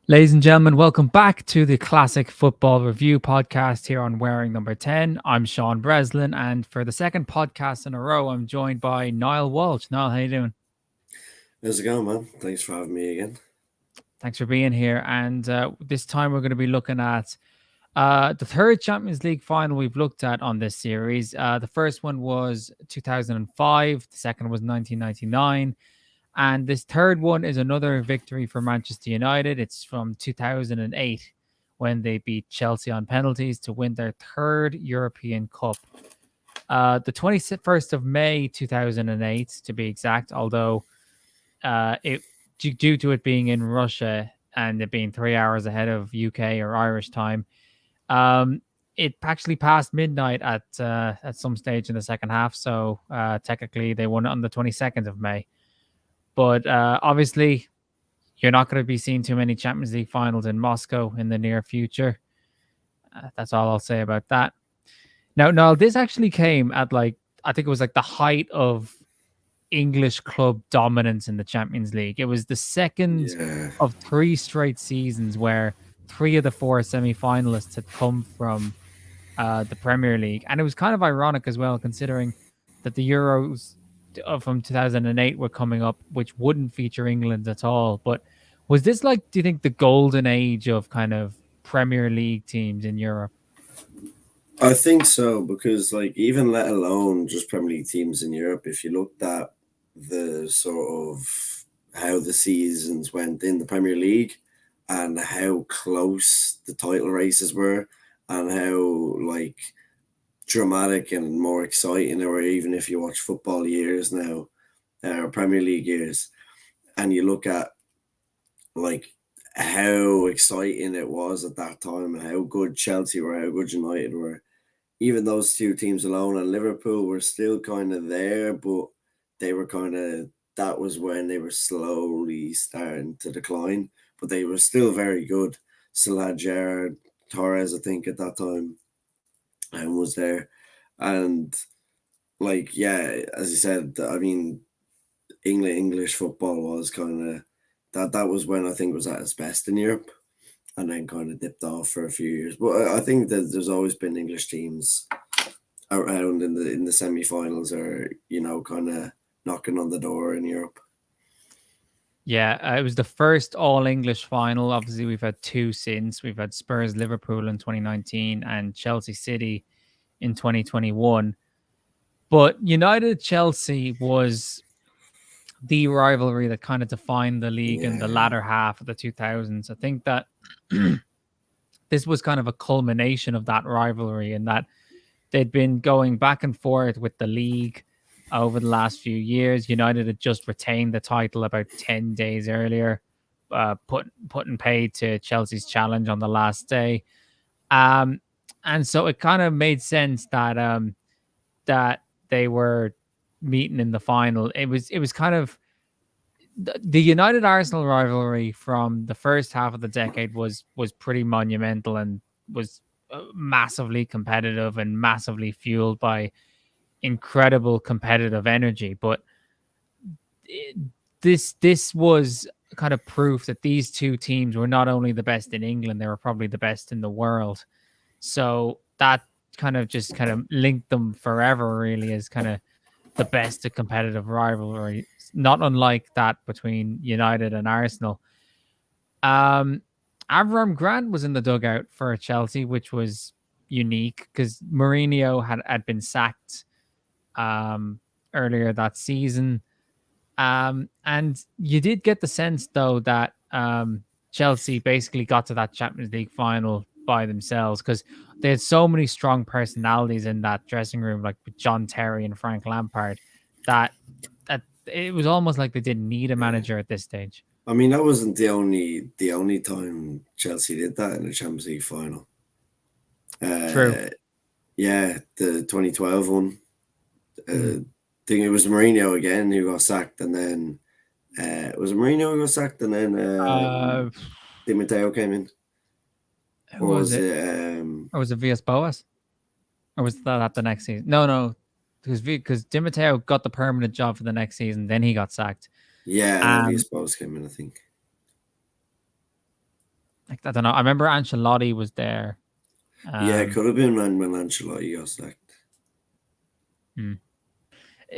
Ladies and gentlemen, welcome back to the Classic Football Review podcast here on Wearing Number 10. I'm Sean Breslin, and for the second podcast in a row, I'm joined by Niall Walsh. Niall, how you doing? How's it going, man? Thanks for having me again. Thanks for being here. And this time we're going to be looking at the third Champions League final we've looked at on this series. The first one was 2005, the second was 1999. And this third one is another victory for Manchester United. It's from 2008 when they beat Chelsea on penalties to win their third European Cup. The 21st of May 2008, to be exact, although it due to it being in Russia and it being 3 hours ahead of UK or Irish time, um, it actually passed midnight at some stage in the second half. So technically, they won it on the 22nd of May. But obviously, you're not going to be seeing too many Champions League finals in Moscow in the near future. That's all I'll say about that. Now, this actually came at I think it was like the height of English club dominance in the Champions League. It was the second Yeah, of three straight seasons where three of the four semi-finalists had come from the Premier League, and it was kind of ironic as well, considering that the Euros from 2008 were coming up, which wouldn't feature England at all. But was this like, do you think, the golden age of kind of Premier League teams in Europe? I think so because, even let alone just Premier League teams in Europe, if you looked at the sort of how the seasons went in the Premier League and how close the title races were, and how dramatic and more exciting they were, even if you watch football years now, or Premier League years, and you look at like how exciting it was at that time and how good Chelsea were, how good United were. Even those two teams alone, and Liverpool were still kind of there, but they were kind of, that was when they were slowly starting to decline, but they were still very good. Still had Gerrard, Torres, I think, at that time, and was there. And yeah, as you said, I mean, English football was kind of, that was when I think it was at its best in Europe, and then kind of dipped off for a few years. But I think that there's always been English teams around in the semi-finals, or kind of knocking on the door in Europe. Yeah, it was the first all English final. Obviously, we've had two since. We've had Spurs Liverpool in 2019 and Chelsea City in 2021. But United Chelsea was the rivalry that kind of defined the league in the Yeah, latter half of the 2000s. I think that this was kind of a culmination of that rivalry, in that they'd been going back and forth with the league over the last few years. United had just retained the title about 10 days earlier, putting paid to Chelsea's challenge on the last day. Um, and so it kind of made sense that that they were meeting in the final. It was kind of the United Arsenal rivalry from the first half of the decade was pretty monumental and was massively competitive and massively fueled by incredible competitive energy. But it- this was kind of proof that these two teams were not only the best in England, they were probably the best in the world. So that kind of linked them forever, really, as kind of the best of competitive rivalry, not unlike that between United and Arsenal. Um, Avram Grant was in the dugout for Chelsea, which was unique because Mourinho had been sacked um, earlier that season. And you did get the sense, though, that Chelsea basically got to that Champions League final by themselves because they had so many strong personalities in that dressing room, like with John Terry and Frank Lampard, that that it was almost like they didn't need a yeah. manager at this stage. I mean, that wasn't the only time Chelsea did that in the Champions League final. True. Uh, yeah, the 2012 one. Mm. Think it was Mourinho again who got sacked, and then was it Mourinho who got sacked, and then Uh, Di Matteo came in, who or was was it? it? Or was it Villas Boas? Or was that the next season? No, because Di Matteo got the permanent job for the next season, then he got sacked. Yeah, and then Um, Villas Boas came in, I think. Like, I don't know. I remember Ancelotti was there. Yeah, it Um, could have been when Ancelotti got sacked. hmm.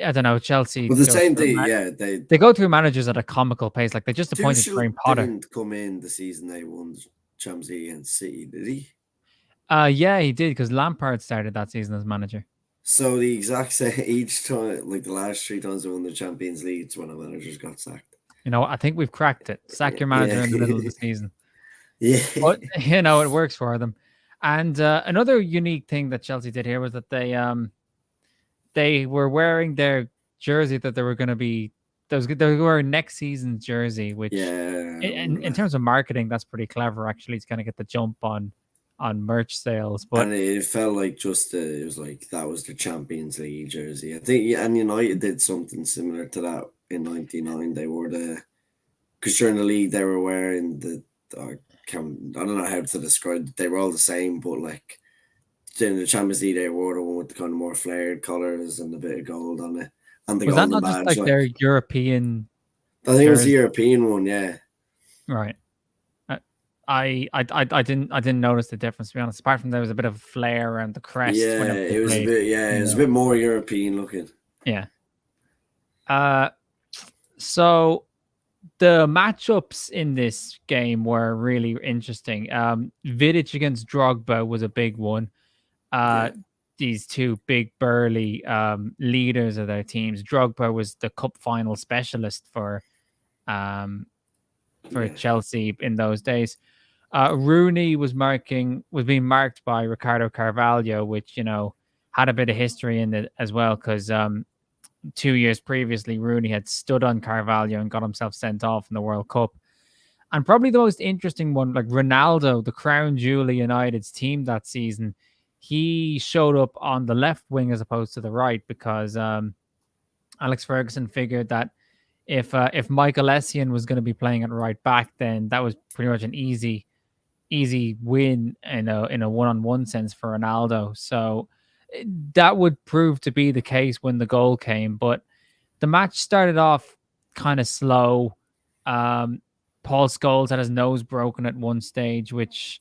I don't know. Chelsea But the go same through thing, yeah, they go through managers at a comical pace. Like they just appointed Tuchel Graham Potter. didn't come in the season they won the Champions League against City, did he? Yeah, he did because Lampard started that season as manager. So the exact same each time, like the last 3 times they won the Champions League, it's when a manager's got sacked. You know, I think we've cracked it. Sack your Yeah, manager in the middle of the season. yeah, But you know, it works for them. And another unique thing that Chelsea did here was that they were wearing their jersey that they were going to be. They were wearing next season's jersey, which yeah. I in remember that. terms of marketing, that's pretty clever actually to kind of get the jump on merch sales. But And it felt like just it was like that was the Champions League jersey. I think, yeah, and United did something similar to that in '99. They wore because during the league they were wearing I don't know how to describe it. They were all the same, but like in the Champions League they wore the one with the kind of more flared colours and a bit of gold on it and the was that golden not just badge. like their Like European I think it was the jersey? European one, yeah. Right. I didn't notice the difference, to be honest. Apart from there was a bit of flair around the crest Yeah, whenever they it was a played. bit. Yeah, it was a bit more European looking. Yeah. Uh, so the matchups in this game were really interesting. Vidic against Drogba was a big one. Yeah, These two big burly leaders of their teams. Drogba was the cup final specialist um, for yeah, Chelsea in those days. Rooney was being marked by Ricardo Carvalho, which had a bit of history in it as well, because 2 years previously Rooney had stood on Carvalho and got himself sent off in the World Cup. And probably the most interesting one, like Ronaldo, the crown jewel of United's team that season, he showed up on the left wing as opposed to the right because Alex Ferguson figured that if Michael Essien was going to be playing at right back, then that was pretty much an easy win in a one-on-one sense for Ronaldo. So that would prove to be the case when the goal came. But the match started off kind of slow. Paul Scholes had his nose broken at one stage, which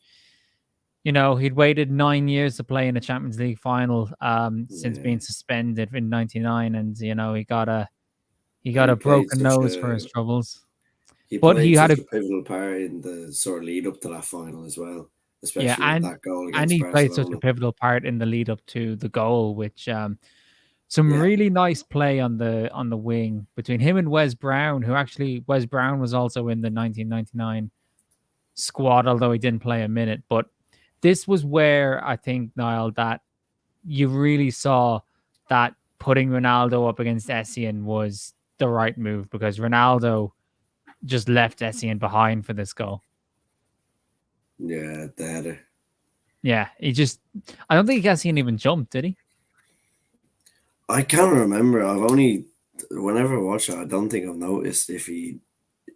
he'd waited 9 years to play in a Champions League final since yeah. being suspended in '99, and he got And a broken nose for his troubles. he But he played had such a a pivotal part in the sort of lead up to that final as well, Yeah, especially with and that goal and against he played such a Barcelona. pivotal part in the lead up to the goal, which some Yeah, really nice play on the wing between him and Wes Brown, who actually Wes Brown was also in the 1999 squad, although he didn't play a minute. But this was where I think, Niall, that you really saw that putting Ronaldo up against Essien was the right move because Ronaldo just left Essien behind for this goal. yeah, the header. Yeah, I don't think Essien even jumped, did he? I can't remember. Whenever I watch it, I don't think I've noticed if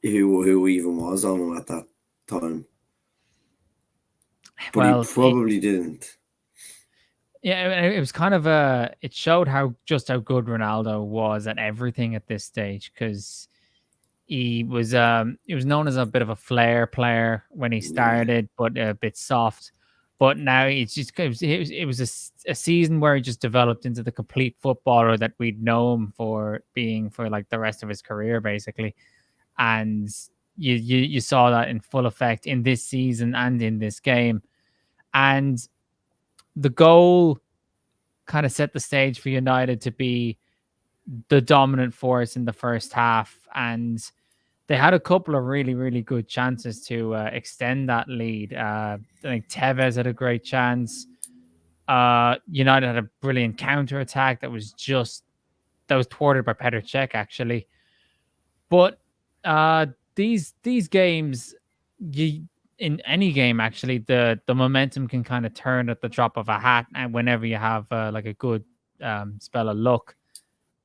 who even was on him at that time. But he Well, probably didn't. yeah, it was kind of it showed how good Ronaldo was at everything at this stage because he was known as a bit of a flair player when he Yeah, started, but a bit soft. But now it was a season where he just developed into the complete footballer that we'd know him for being for like the rest of his career, basically. And you saw that in full effect in this season and in this game. And the goal kind of set the stage for United to be the dominant force in the first half. And they had a couple of really, really good chances to extend that lead. I think Tevez had a great chance. United had a brilliant counter attack that was thwarted by Petr Cech, actually. But these games, in any game actually, the momentum can kind of turn at the drop of a hat, and whenever you have like a good spell of luck,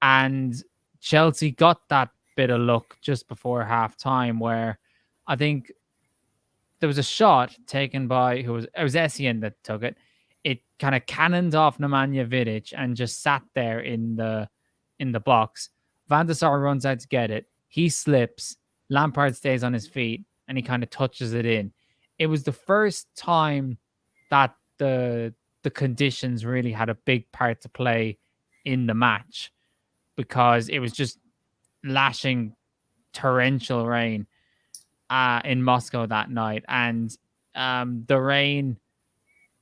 and Chelsea got that bit of luck just before half time where I think there was a shot taken by it was Essien that took it. It kind of cannoned off Nemanja Vidic and just sat there in the box. Van der Sar runs out to get it. He slips. Lampard stays on his feet and he kind of touches it in. it was the first time that the conditions really had a big part to play in the match, because it was just lashing torrential rain in Moscow that night, and the rain.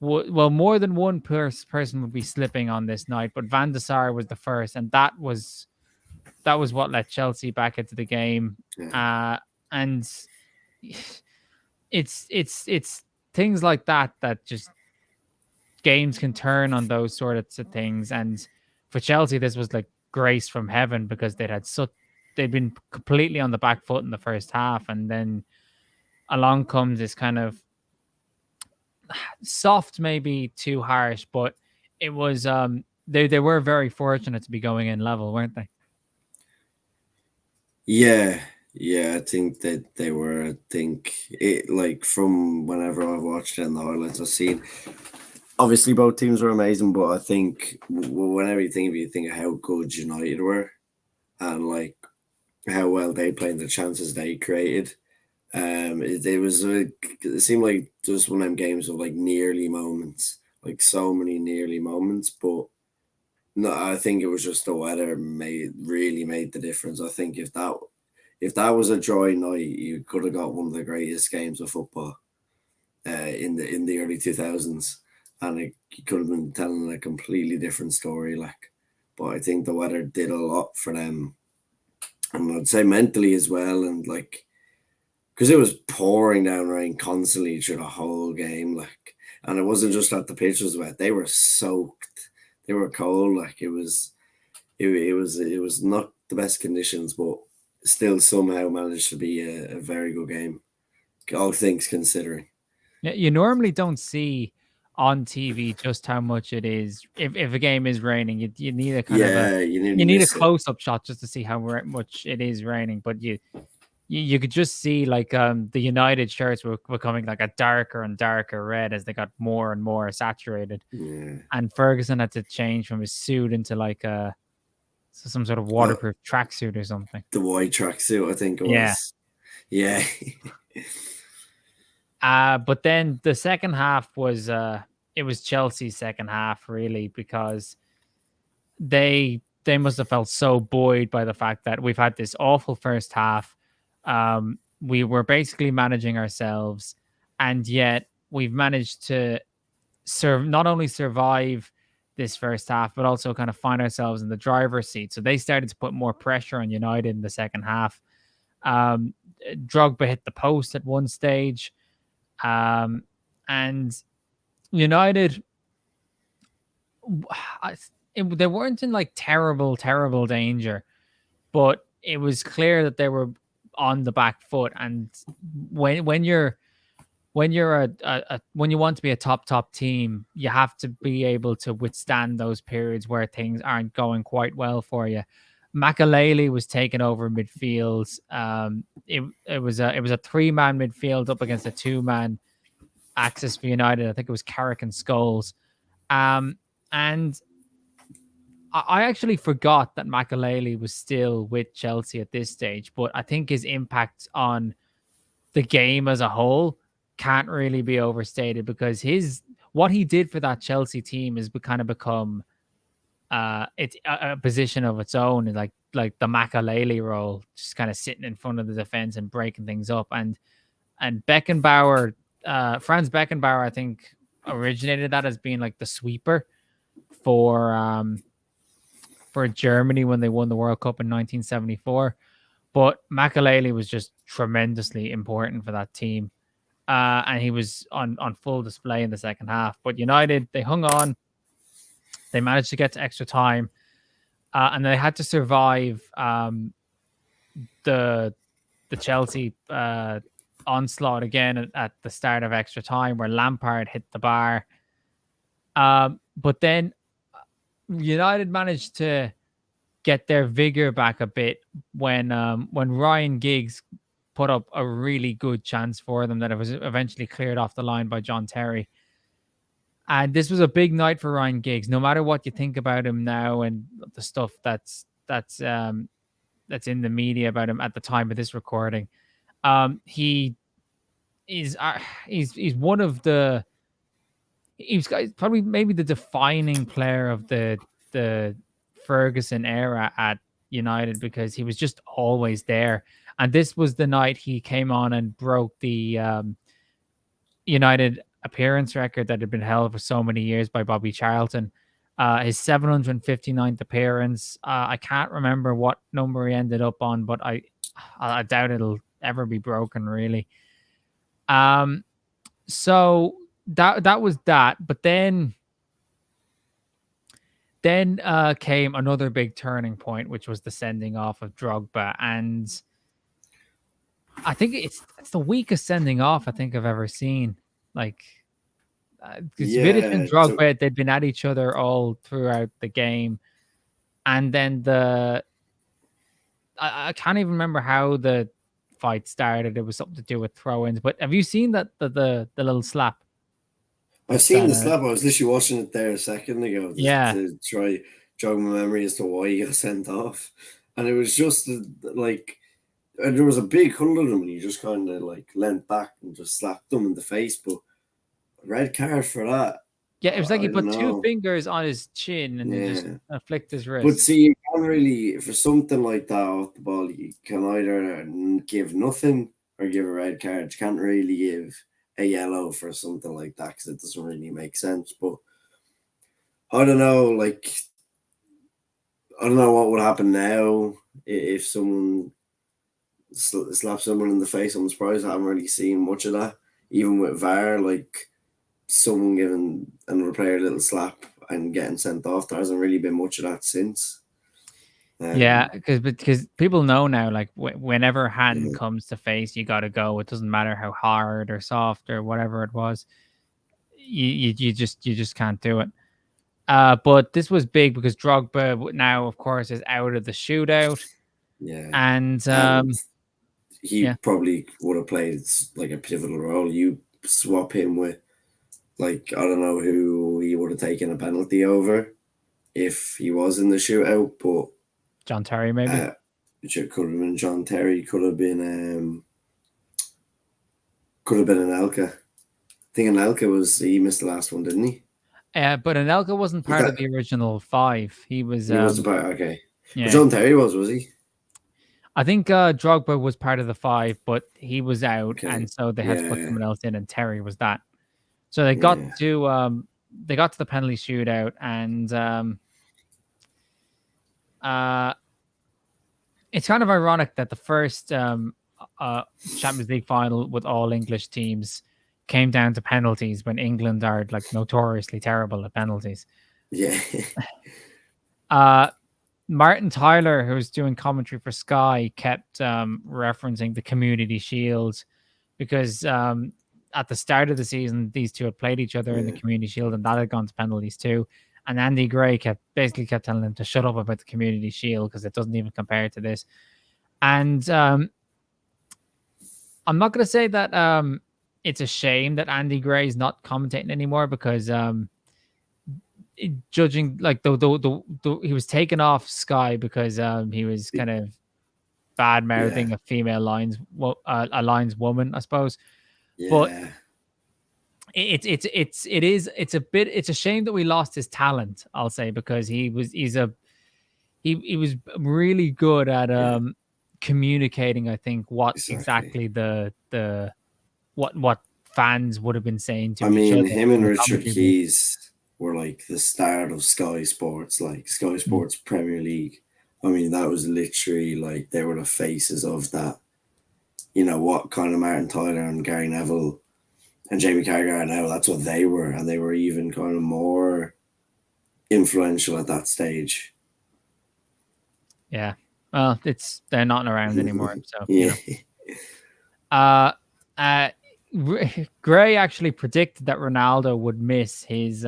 Well, more than one person would be slipping on this night, but Van der Sar was the first, and that was what let Chelsea back into the game. Yeah. And it's things like that that just games can turn on those sorts of things. And for Chelsea, this was like grace from heaven, because they'd been completely on the back foot in the first half, and then along comes this kind of soft, maybe too harsh, but it was they were very fortunate to be going in level, weren't they? Yeah, yeah, I think that they were. I think it, like, from whenever I've watched it in the highlights, I've seen. Obviously, both teams were amazing, but I think whenever you think of it, you think of how good United were, and like how well they played, the chances they created. It was it seemed like just one of them games of like nearly moments, like so many nearly moments. But no, I think it was just the weather really made the difference. I think if that was a dry night, you could have got one of the greatest games of football in the early 2000s, and it could have been telling a completely different story. Like, but I think the weather did a lot for them, and I'd say mentally as well, and like because it was pouring down rain constantly through the whole game, like, and it wasn't just that the pitch was wet; they were soaked, they were cold. Like it was not the best conditions, but still somehow managed to be a very good game, all things considering. Yeah, you normally don't see on TV just how much it is. If a game is raining, you need a kind of a Yeah, you didn't you need a miss it. close up shot just to see how much it is raining. But you could just see like the United shirts were becoming like a darker and darker red as they got more and more saturated. Yeah. And Ferguson had to change from his suit into like some sort of Uh, waterproof tracksuit or something. the white tracksuit, I think it Yeah. was. Yeah. But then the second half was it was Chelsea's second half really, because they must have felt so buoyed by the fact that we've had this awful first half. We were basically managing ourselves, and yet we've managed to not only survive this first half, but also kind of find ourselves in the driver's seat. So they started to put more pressure on United in the second half. Um, Drogba hit the post at one stage, and United, they weren't in like terrible, terrible danger, but it was clear that they were on the back foot. And when you're when you want to be a top team, you have to be able to withstand those periods where things aren't going quite well for you. Makaleli was taking over midfield. It was a 3-man midfield up against a 2-man axis for United. I think it was Carrick and Scholes. And I actually forgot that Makaleli was still with Chelsea at this stage, but I think his impact on the game as a whole can't really be overstated, because what he did for that Chelsea team has kind of become it's a position of its own, like the Makaleli role, just kind of sitting in front of the defense and breaking things up. And Beckenbauer, Franz Beckenbauer, I think originated that as being like the sweeper for Germany when they won the World Cup in 1974. But Makaleli was just tremendously important for that team. And he was on full display in the second half. But United, they hung on. They managed to get to extra time. And they had to survive the Chelsea onslaught again at the start of extra time, where Lampard hit the bar. But then United managed to get their vigor back a bit when Ryan Giggs put up a really good chance for them that it was eventually cleared off the line by John Terry. And this was a big night for Ryan Giggs. No matter what you think about him now and the stuff that's in the media about him at the time of this recording, he he's one of the he's probably maybe the defining player of the Ferguson era at United because he was just always there. And this was the night he came on and broke the United appearance record that had been held for so many years by Bobby Charlton. His 759th appearance. I can't remember what number he ended up on, but I doubt it'll ever be broken, really. So that was that, but then came another big turning point, which was the sending off of Drogba, and I think it's the weakest sending off I think I've ever seen. Like, because Vidic and Drogba, they'd been at each other all throughout the game, and then I can't even remember how the fight started. It was something to do with throw-ins. But have you seen that the little slap? I've seen the slap. I was literally watching it there a second ago to try jog my memory as to why he got sent off, and it was just like there was a big huddle of him, and he just kind of like leant back and just slapped him in the face. But red card for that. Yeah, it was like he put two fingers on his chin and he just flicked his wrist. But see, you can't really, for something like that off the ball, you can either give nothing or give a red card. You can't really give a yellow for something like that because it doesn't really make sense. But I don't know, like, I don't know what would happen now if someone slaps someone in the face. I'm surprised I haven't really seen much of that. Even with VAR, like, someone giving another player a little slap and getting sent off. There hasn't really been much of that since. Yeah, because people know now, like whenever hand comes to face, you got to go. It doesn't matter how hard or soft or whatever it was. You just can't do it. But this was big because Drogba now, of course, is out of the shootout. Yeah, and he probably would have played like a pivotal role. You swap him with, like, I don't know who he would have taken a penalty over if he was in the shootout, but John Terry maybe. Which it could have been John Terry, could have been an Anelka. I think Anelka he missed the last one, didn't he? But Anelka wasn't part of the original five. He was. He wasn't part. Okay. Yeah. But John Terry was he? I think Drogba was part of the five, but he was out, and so they had to put someone else in, and Terry was that. So they got to the penalty shootout, and it's kind of ironic that the first Champions League final with all English teams came down to penalties when England are like notoriously terrible at penalties. Yeah. Martin Tyler, who was doing commentary for Sky, kept referencing the Community Shield because at the start of the season, these two had played each other in the Community Shield, and that had gone to penalties too. And Andy Gray kept telling him to shut up about the Community Shield because it doesn't even compare to this. And I'm not going to say that it's a shame that Andy Gray is not commentating anymore because judging like he was taken off Sky because he was kind of bad mouthing a female Lions woman, I suppose. Yeah. But it's a shame that we lost his talent, I'll say, because he was really good at communicating, I think, what exactly the what fans would have been saying to each other. Him and Richard Keys were like the start of Sky Sports, like Sky Sports Premier League. I mean, that was literally like they were the faces of that. You know what kind of Martin Tyler and Gary Neville and Jamie Carragher are now, that's what they were, and they were even kind of more influential at that stage. Yeah, well, they're not around anymore, so yeah. Gray actually predicted that Ronaldo would miss his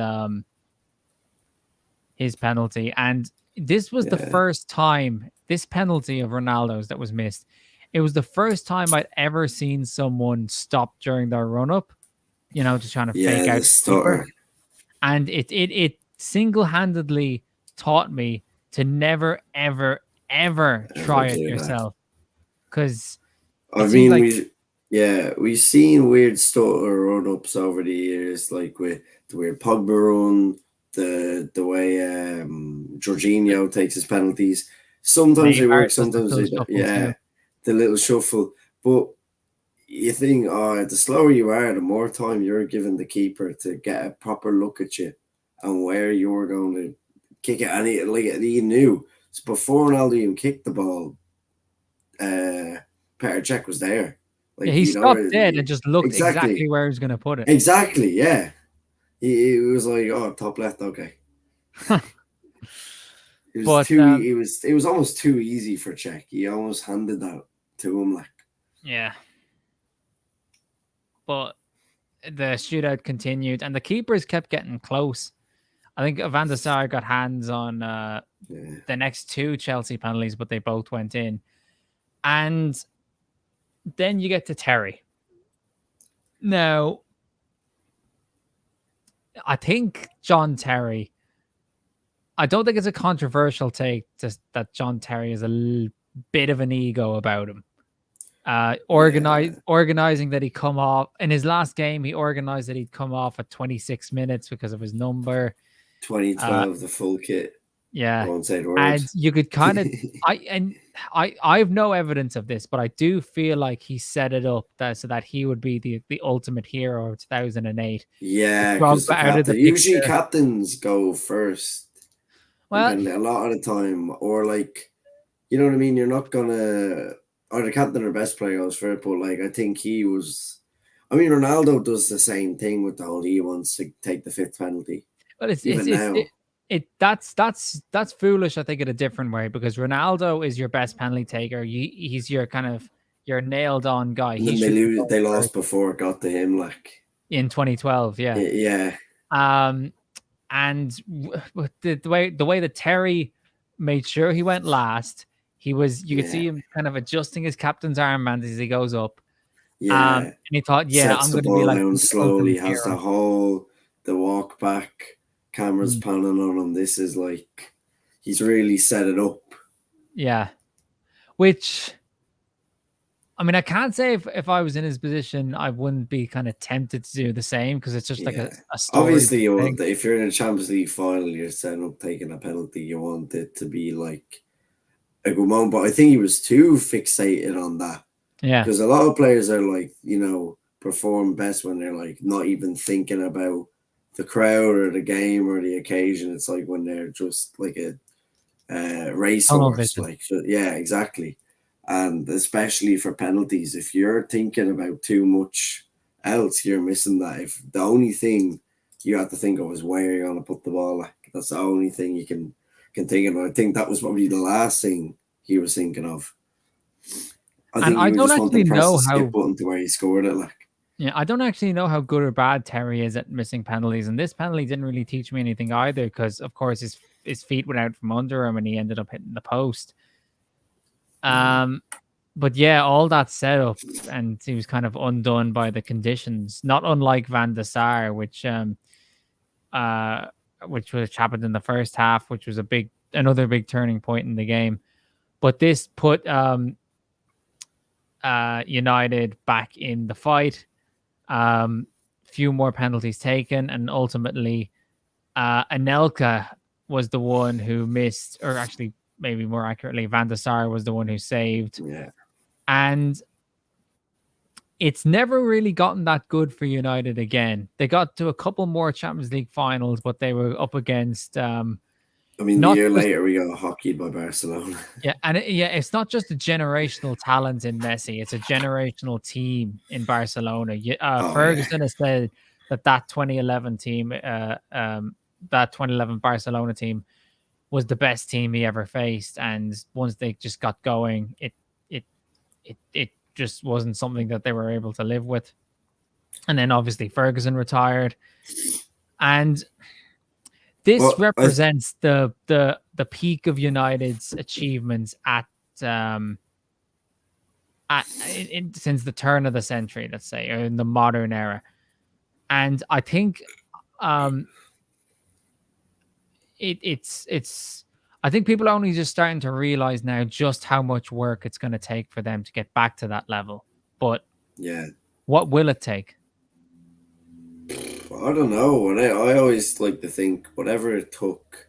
penalty, and this was the first time this penalty of Ronaldo's that was missed. It was the first time I'd ever seen someone stop during their run up, to trying to fake out the keeper. And it single-handedly taught me to never, ever, ever try it yourself. Because Yeah, we've seen weird stutter run ups over the years, like with the weird Pogba run, the way Jorginho takes his penalties. Sometimes they Neymar work, does the sometimes little they don't. shuffle Yeah, too. the little shuffle. But you think, oh, the slower you are, the more time you're giving the keeper to get a proper look at you and where you're going to kick it. And he knew before Ronaldo even kicked the ball, Petr Cech was there. Yeah, Like he he'd stopped dead and already just looked exactly exactly, where he was going to put it. exactly, yeah. He was like, oh, top left, okay. It was But too. It was almost too easy for Czech. He almost handed that to him, like. yeah, but the shootout continued, and the keepers kept getting close. I think Van der Sar got hands on Yeah. the next two Chelsea penalties, but they both went in. And then you get to Terry. Now, I think John Terry. I don't think it's a controversial take that John Terry is a bit of an ego about him. Yeah. Organizing that he come off in his last game. He organized that he'd come off at 26 minutes because of his number. 2012, the full kit. I Yeah, won't say the word. and you could kind of I have no evidence of this, but I do feel like he set it up so that he would be the ultimate hero of 2008. With Yeah, because Drogba the out of the captain. Usually, picture. captains go first, and Well, then a lot of the time, or like, you know what I mean. You're not gonna, or the captain or best player goes first, but like I think he was. I mean, Ronaldo does the same thing with the whole. He wants to take the fifth penalty, but even now. that's foolish. I think in a different way because Ronaldo is your best penalty taker. He's your kind of your nailed on guy. And He then should be they going lost first before it got to him. Like, in 2012. Yeah. yeah, Um, and the way that Terry made sure he went last, you could yeah, see him kind of adjusting his captain's armband as he goes up. yeah. And he thought, yeah, Sets I'm the going to be ball like down the slowly. ultimate Has hero. the walk back. Cameras Mm, panning on him. This is like he's really set it up. yeah, which I mean, I can't say if I was in his position, I wouldn't be kind of tempted to do the same because it's just like Yeah. a story Obviously, you thing. want if you're in a Champions League final, you're setting up taking a penalty. You want it to be like a good moment, but I think he was too fixated on that Yeah, because a lot of players are like perform best when they're like not even thinking about the crowd or the game or the occasion. It's like when they're just like a tunnel racehorse. vision. Like, so, yeah, exactly. And especially for penalties, if you're thinking about too much else, you're missing that. If the only thing you have to think of is where you're going to put the ball, like, that's the only thing you can think of. I think that was probably the last thing he was thinking of. I And think he I would don't just want to actually press the know skip how. button to where he scored it. Like, Yeah, I don't actually know how good or bad Terry is at missing penalties, and this penalty didn't really teach me anything either. Because of course his feet went out from under him, and he ended up hitting the post. yeah, But yeah, all that setup, and he was kind of undone by the conditions. Not unlike Van der Sar, uh, which happened in the first half, which was another big turning point in the game. But this put United back in the fight. Few more penalties taken, and ultimately, Anelka was the one who missed, or actually, maybe more accurately, Van der Sar was the one who saved. yeah. And it's never really gotten that good for United again. They got to a couple more Champions League finals, but they were up against I mean, the not year just later we got hockeyed by Barcelona. yeah, and it's not just a generational talent in Messi; it's a generational team in Barcelona. Oh yeah, Ferguson has said that 2011 team, that 2011 Barcelona team, was the best team he ever faced, and once they just got going, it just wasn't something that they were able to live with. And then obviously Ferguson retired, and this well, represents the peak of United's achievements um since the turn of the century, let's say, or in the modern era. And I think um it's I think people are only just starting to realize now just how much work it's going to take for them to get back to that level. But Yeah. What will it take? I don't know. And I always like to think whatever it took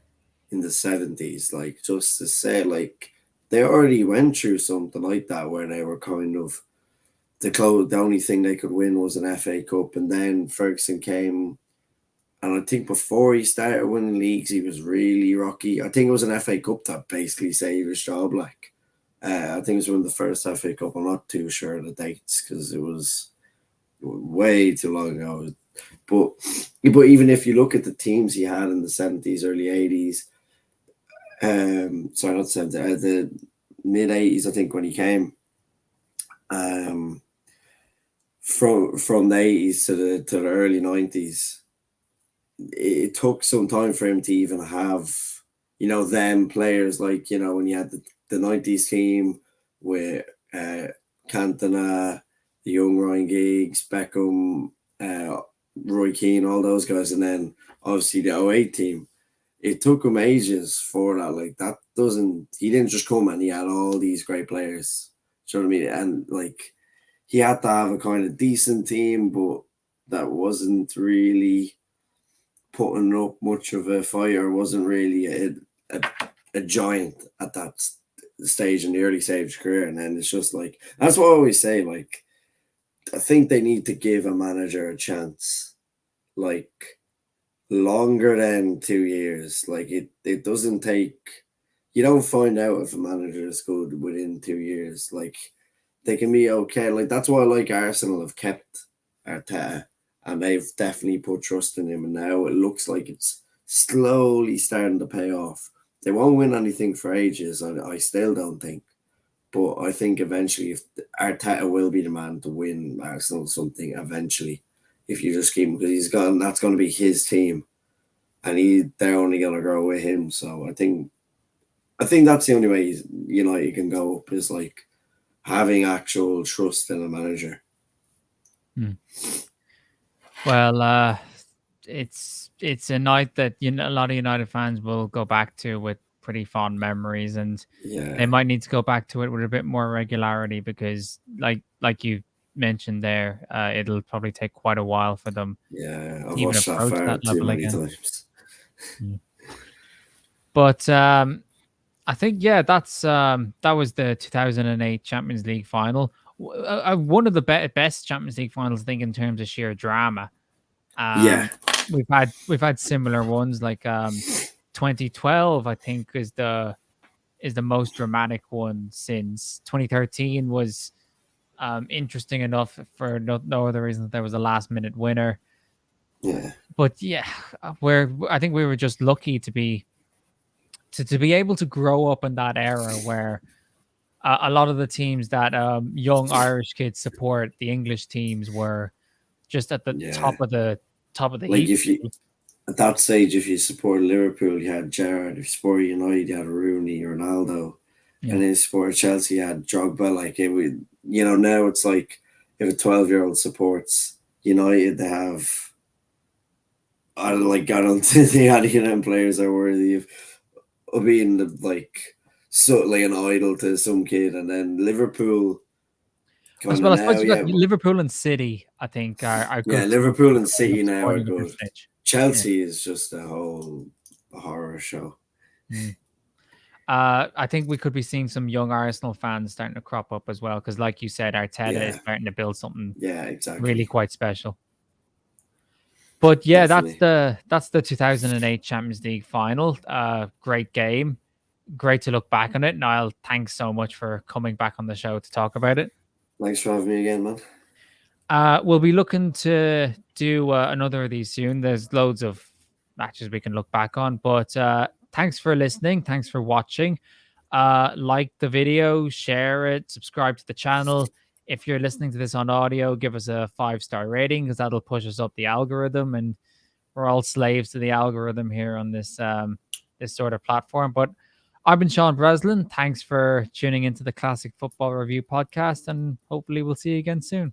in the 70s, like just to say, like, they already went through something like that where they were kind of the only thing they could win was an FA Cup, and then Ferguson came. And I think before he started winning leagues, he was really rocky. I think it was an FA Cup that basically saved his job. Like, I think it was one of the first FA Cup. I'm not too sure of the dates because it was way too long ago. But even if you look at the teams he had in the 70s, early 80s, sorry, not 70s, the mid 80s, I think, when he came, from the 80s to the early 90s, it took some time for him to even have, them players like, when you had the 90s team with Cantona, the young Ryan Giggs, Beckham, Roy Keane, all those guys, and then obviously the '08 team. It took him ages for that. Like, he didn't just come and he had all these great players. Do you know what I mean? And like, he had to have a kind of decent team, but that wasn't really putting up much of a fight, or wasn't really a giant at that stage in the early stage of his career. And then it's just like, that's what I always say, like, I think they need to give a manager a chance, like, longer than 2 years. Like, it doesn't take, you don't find out if a manager is good within 2 years. Like, they can be okay. Like, that's why, like, Arsenal have kept Arteta, and they've definitely put trust in him, and now it looks like it's slowly starting to pay off. They won't win anything for ages, I still don't think. But I think eventually, if Arteta will be the man to win Arsenal something eventually, if you just keep him, because that's going to be his team, and they're only going to grow with him. So I think that's the only way United can go up, is like having actual trust in a manager. Well, it's a night that a lot of United fans will go back to with pretty fond memories, and they might need to go back to it with a bit more regularity, because like you mentioned there, it'll probably take quite a while for them Yeah, I've to even watched that approach far that too level many again. times. But I think, yeah, that was the 2008 Champions League final. One of the best Champions League finals, I think, in terms of sheer drama. Yeah, We've had similar ones, like 2012, I think, is the most dramatic one since 2013 was interesting enough for no other reason that there was a last minute winner. yeah, But yeah, I think we were just lucky to be able to grow up in that era where a lot of the teams that young Irish kids support, the English teams, were just at the yeah. top of the Like, heap. if you at that stage, if you support Liverpool, you had Gerrard. If you support United, you had Rooney, Ronaldo, Yeah. and then if you support Chelsea, you had Drogba. Like, it would, now it's like, if a 12-year-old supports United, they have, I don't think any of them players are worthy of being like an idol to some kid. And then Liverpool, kind of I now, suppose you got yeah, Liverpool and City, I think, are yeah, good teams Liverpool that and are old City enough now are supporting at good. this stage. Yeah. Chelsea is just a whole horror show. Mm. I think we could be seeing some young Arsenal fans starting to crop up as well, because, like you said, Arteta is Yeah, starting to build something yeah, really exactly. quite special. But yeah, Definitely. that's the 2008 Champions League final. Great game. Great to look back on it. Niall, thanks so much for coming back on the show to talk about it. Thanks for having me again, man. We'll be looking to do another of these soon. There's loads of matches we can look back on, but thanks for listening. Thanks for watching. Like the video, share it, subscribe to the channel. If you're listening to this on audio, give us a 5-star rating, because that'll push us up the algorithm, and we're all slaves to the algorithm here on this this sort of platform. But I've been Sean Breslin. Thanks for tuning into the Classic Football Review podcast, and hopefully we'll see you again soon.